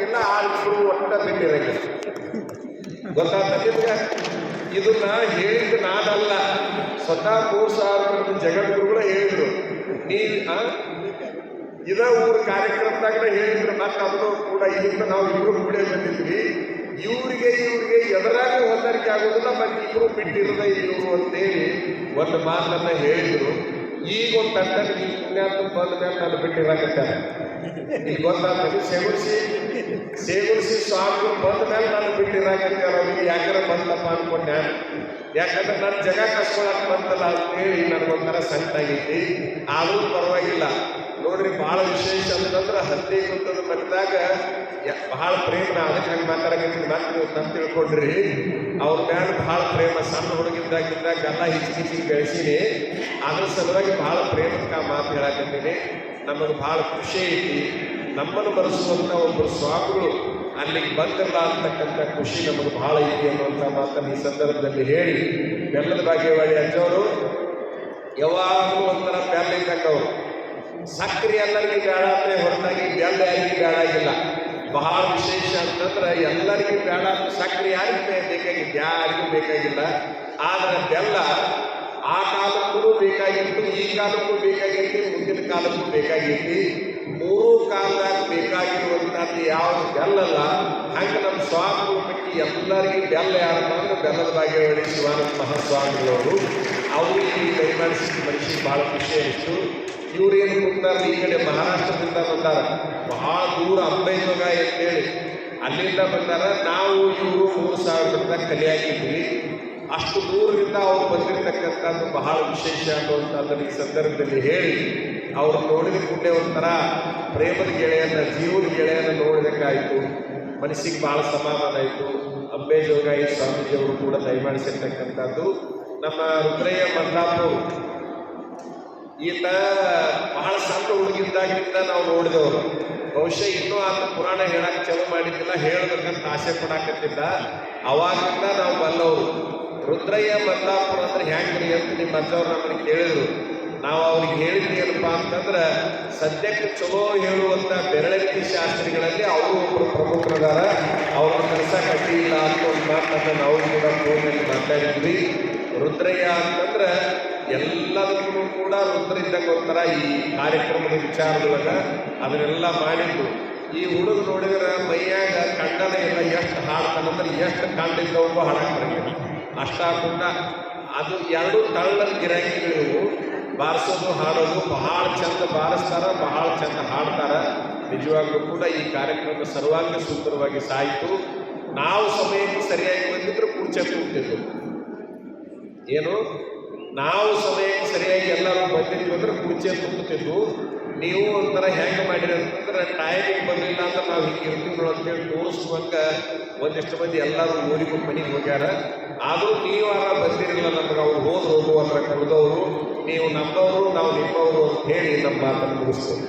ಬಿಟ್ಟಿರಂಗಿಲ್ಲ, ಆ ಇಬ್ಬರು ಒಟ್ಟ ಬಿಟ್ಟಿರಂಗಿಲ್ಲ. ಗೊತ್ತಾಗ್ತ ನಿಮ್ಗೆ? ಇದನ್ನ ಹೇಳಿದ್ದು ನಾನಲ್ಲ, ಸ್ವತಃ 3000 ಜಗದ್ಗುರುಗಳ ಹೇಳಿದ್ರು. ಇದ ಊರ ಕಾರ್ಯಕ್ರಮದಾಗ ಹೇಳಿದ್ರು. ಮತ್ತೆ ಅದನ್ನು ಕೂಡ ಇದರಿಂದ ನಾವು ಇಬ್ರು ಕೂಡ ಬಂದಿದ್ವಿ. ಇವ್ರಿಗೆ ಎದರಾಗ ಹೊಂದಾಣಿಕೆ ಆಗೋದಿಲ್ಲ, ಮತ್ತೆ ಇಬ್ರು ಬಿಟ್ಟಿರದ ಇವರು ಅಂತೇಳಿ ಒಂದು ಮಾತನ್ನ ಹೇಳಿದ್ರು. ಈಗ ಒಂದು ತಂಟಕ್ಕೆ ನೀವು ಪುಣ್ಯಾತ್ಮ ಬಂದ ಮೇಲೆ ನಾನು ಬಿಟ್ಟಿರಾಕತ್ತಾರೆ. ಈಗ ಗೊತ್ತಾಗ್ತದೆ, ಸೇಗುಡಿಸಿ ಸ್ವಾಮಿಗಳು ಬಂದ ಮೇಲೆ ನಾನು ಬಿಟ್ಟಿರಾಕತ್ತಾರೆ. ಅವ್ರಿಗೆ ಯಾಕಂದ್ರೆ ಬಂತಪ್ಪ ಅನ್ಕೊಂಡೆ. ಯಾಕಂದ್ರೆ ನನ್ನ ಜಗ ಕಸ್ಕೊಳಕ್ ಬಂತಲ್ಲ ಅಂತೇಳಿ ನನಗೊಂಥರ ಸಂಕಟ ಆಗೈತಿ. ಆದ್ರೂ ಪರವಾಗಿಲ್ಲ ನೋಡ್ರಿ. ಬಹಳ ವಿಶೇಷ ಅಂತಂದ್ರೆ ಹತ್ತಿ ಗೊತ್ತದ ಬಂದಾಗ ಬಹಳ ಪ್ರೇಮ. ಅದಕ್ಕೆ ಹಂಗೆ ಮಾತಾಡಕತ್ತೀನಿ. ಮತ್ತೆ ನೀವು ತಂದು ತಿಳ್ಕೊಂಡ್ರಿ. ಅವ್ರ ಮ್ಯಾಲ ಬಹಳ ಪ್ರೇಮ. ಸಣ್ಣ ಹುಡುಗಿದ್ದಾಗಿದ್ದಾಗ ಎಲ್ಲ ಹಿಚ್ಚಿ ಬೆಳೆಸೀನಿ. ಅದ್ರ ಸಲುವಾಗಿ ಬಹಳ ಪ್ರೇಮಕ್ಕೆ ಮಾತು ಹೇಳಕತ್ತೀನಿ. ನಮಗೆ ಬಹಳ ಖುಷಿ ಐತಿ. ನಮ್ಮನ್ನು ಬರೆಸುವಂಥ ಒಬ್ಬರು ಸ್ವಾಮಿಗಳು ಅಲ್ಲಿಗೆ ಬಂದಿಲ್ಲ ಅಂತಕ್ಕಂಥ ಖುಷಿ ನಮಗೆ ಬಹಳ ಐತಿ ಅನ್ನುವಂಥ ಮಾತನ್ನು ಈ ಸಂದರ್ಭದಲ್ಲಿ ಹೇಳಿ, ಬೆಲ್ಲದ ಭಾಗ್ಯವಾಡಿ ಅಜ್ಜವರು ಯಾವಾಗಲೂ ಒಂಥರ ಬೆಲ್ಲ ಇದ್ದಂಗವರು. ಸಕ್ಕರೆ ಎಲ್ಲರಿಗೂ ಬೇಡ ಅಂದರೆ ಹೊರತಾಗಿ ಬೆಲ್ಲ ಯಾರಿಗೂ ಬೇಡ ಆಗಿಲ್ಲ. ಬಹಳ ವಿಶೇಷ ಅಂತಂದ್ರೆ ಎಲ್ಲರಿಗೂ ಬೇಡ. ಸಕ್ಕರೆ ಯಾರಿಗೂ ಬೇಕಾಗಿತ್ತು, ಯಾರಿಗೂ ಬೇಕಾಗಿಲ್ಲ. ಆದರೆ ಬೆಲ್ಲ ಆ ಕಾಲಕ್ಕೂ ಬೇಕಾಗಿತ್ತು, ಈ ಕಾಲಕ್ಕೂ ಬೇಕಾಗೈತಿ, ಮುಂದಿನ ಕಾಲಕ್ಕೂ ಬೇಕಾಗೈತಿ. ಮೂರೂ ಕಾಲದಾಗ ಬೇಕಾಗಿರುವಂಥದ್ದು ಯಾವುದು ಬೆಲ್ಲಲ್ಲ. ಹಂಗೆ ನಮ್ಮ ಸ್ವಾಮಿಗಳ ಪೈಕಿ ಎಲ್ಲರಿಗೂ ಬೆಲ್ಲ ಯಾರಪ್ಪ ಅಂದ್ರೆ ಬೆಲ್ಲದ ಭಾಗ್ಯವಾಡಿ ಶಿವಾನಂದ ಮಹಾಸ್ವಾಮಿಗಳವರು. ಅವರು ಈ ಮನುಷ್ಯಗೆ ಭಾಳ ಖುಷಿ ಅನಿಸ್ತು. ಇವ್ರೇನು ಕೂತಾರೆ, ಈ ಕಡೆ ಮಹಾರಾಷ್ಟ್ರದಿಂದ ಬಂದಾರ. ಬಹಳ ದೂರ ಅಂಬೈಜೋಗ ಅಂತೇಳಿ ಅಲ್ಲಿಂದ ಬಂದಾರ. ನಾವು ಇವರು 3000 ರೂಪಾಯಿ ಕಲಿಯಾಗಿದ್ವಿ. ಅಷ್ಟು ದೂರದಿಂದ ಅವ್ರು ಬಂದಿರತಕ್ಕಂಥದ್ದು ಬಹಳ ವಿಶೇಷ ಅನ್ನುವಂಥದ್ದನ್ನು ಈ ಸಂದರ್ಭದಲ್ಲಿ ಹೇಳಿ, ಅವ್ರು ನೋಡಿದ ಕೂಡಲೇ ಒಂಥರ ಪ್ರೇಮದ ಗೆಳೆಯನ್ನ, ಜೀವದ ಗೆಳೆಯನ್ನ ನೋಡಬೇಕಾಯಿತು. ಮನಸ್ಸಿಗೆ ಭಾಳ ಸಮಾಧಾನ ಆಯಿತು. ಅಂಬೇಜೋಗಾಯಿ ಸ್ವಾಮೀಜಿಯವರು ಕೂಡ ದಯಮಾಡಿಸಿರ್ತಕ್ಕಂಥದ್ದು. ನಮ್ಮ ರುದ್ರಯ್ಯ ಮಲ್ಲಾಪುರ ಈತ ಬಹಳ ಸಣ್ಣ ಹುಡುಗಿದ್ದಾಗಿಂದ ನಾವು ನೋಡಿದವರು. ಬಹುಶಃ ಇನ್ನೂ ಆತ ಪುರಾಣ ಹೇಳಕ್ಕೆ ಚಲೋ ಮಾಡಿದ್ದಿಲ್ಲ, ಹೇಳಬೇಕಂತ ಆಸೆ ಪಡಾಕತ್ತಿದ್ದ. ಅವಾಗಿಂದ ನಾವು ಬಲ್ಲವರು. ರುದ್ರಯ್ಯ ಮಲ್ಲಾಪುರ ಅಂದ್ರೆ ಹ್ಯಾಂಗ್ರಿ ಅಂತ ನಿಮ್ಮ ಅಜ್ಜವ್ರು ನಮ್ಮನ್ನು ಕೇಳಿದ್ರು. ನಾವು ಅವ್ರಿಗೆ ಹೇಳಿದ್ವಿ ಏನಪ್ಪ ಅಂತಂದ್ರೆ, ಸದ್ಯಕ್ಕೆ ಚಲೋ ಹೇಳುವಂಥ ಬೆರಳೆತ್ತಿ ಶಾಸ್ತ್ರಿಗಳಲ್ಲಿ ಅವರು ಒಬ್ಬರು ಪ್ರಮುಖರದಾರ, ಅವ್ರನ್ನ ಕಲಿಸಕ್ಕೆ ಅಡ್ಡಿ ಇಲ್ಲ ಅಂತ ಒಂದು ಮಾತನ್ನು ನಾವು ಕೂಡ ಫೋನಲ್ಲಿ ಮಾತಾಡಿದ್ವಿ. ರುದ್ರಯ್ಯ ಅಂತಂದ್ರೆ ಎಲ್ಲದಕ್ಕೂ ಕೂಡ ರುದ್ರಿದ್ದಂಗೆ ಒಂಥರ ಈ ಕಾರ್ಯಕ್ರಮದ ವಿಚಾರದೊಳಗೆ ಅದನ್ನೆಲ್ಲ ಮಾಡಿದ್ದು. ಈ ಹುಡುಗ ನೋಡಿದ್ರೆ ಮೈಯಾಗ ಕಂಡನೇ ಇಲ್ಲ. ಎಷ್ಟು ಹಾಡ್ತಾನಂದ್ರೆ ಎಷ್ಟು ಕಂಡಿದ್ದವರಿಗೂ ಹಾಡಕ್ಕೆ ಬರಂಗಿಲ್ಲ. ಅಷ್ಟಾಗುಂಡ ಅದು ಎರಡು ತಳ್ಳದ ಗಿರಾಕಿಗಳಿವು. ಬಾರಿಸೋದು ಹಾಡೋದು ಬಹಳ ಚಂದ ಬಾರಿಸ್ತಾರ, ಬಹಳ ಚಂದ ಹಾಡ್ತಾರ. ನಿಜವಾಗ್ಲೂ ಕೂಡ ಈ ಕಾರ್ಯಕ್ರಮ ಸರ್ವಾಂಗ ಸುಂದರವಾಗಿ ಸಾಯಿತು. ನಾವು ಸಮಯಕ್ಕೆ ಸರಿಯಾಗಿ ಬಂದಿದ್ರೆ ಕುರ್ಚೆ ಕೂಗ್ತಿದ್ವು. ಏನು ನಾವು ಸಮಯಕ್ಕೆ ಸರಿಯಾಗಿ ಎಲ್ಲರೂ ಬಂದಿದ್ವಿ ಅಂದ್ರೆ ಕುರ್ಚೆ ಕೂಗ್ತಿದ್ವು. ನೀವು ಒಂಥರ ಹೆಂಗೆ ಮಾಡಿರಿ ಅಂತಂದ್ರೆ, ಟೈಮಿಗೆ ಬರಲಿಲ್ಲ ಅಂದ್ರೆ ನಾವು ಹಿಂಗೆ ಇರ್ತೀವಿ ಅಂತೇಳಿ ತೋರಿಸುವಂಗೆ ಒಂದಿಷ್ಟು ಮಂದಿ ಎಲ್ಲರೂ ಊರಿಗೂ ಮನೆಗೆ ಹೋಗ್ಯಾರ. ಆದರೂ ನೀವಾರ ಬಂದಿರಲಿಲ್ಲ, ನಮ್ಗೆ ಅವ್ರು ಹೋದ್ರು ಅಂದ್ರೆ ಕಳೆದವರು. ನೀವು ನಮ್ಮವರು, ನಾವು ನಿಮ್ಮವರು ಅಂತ ಹೇಳಿ ನಮ್ಮ ಮಾತನ್ನು ಮುಗಿಸ್ತೀವಿ.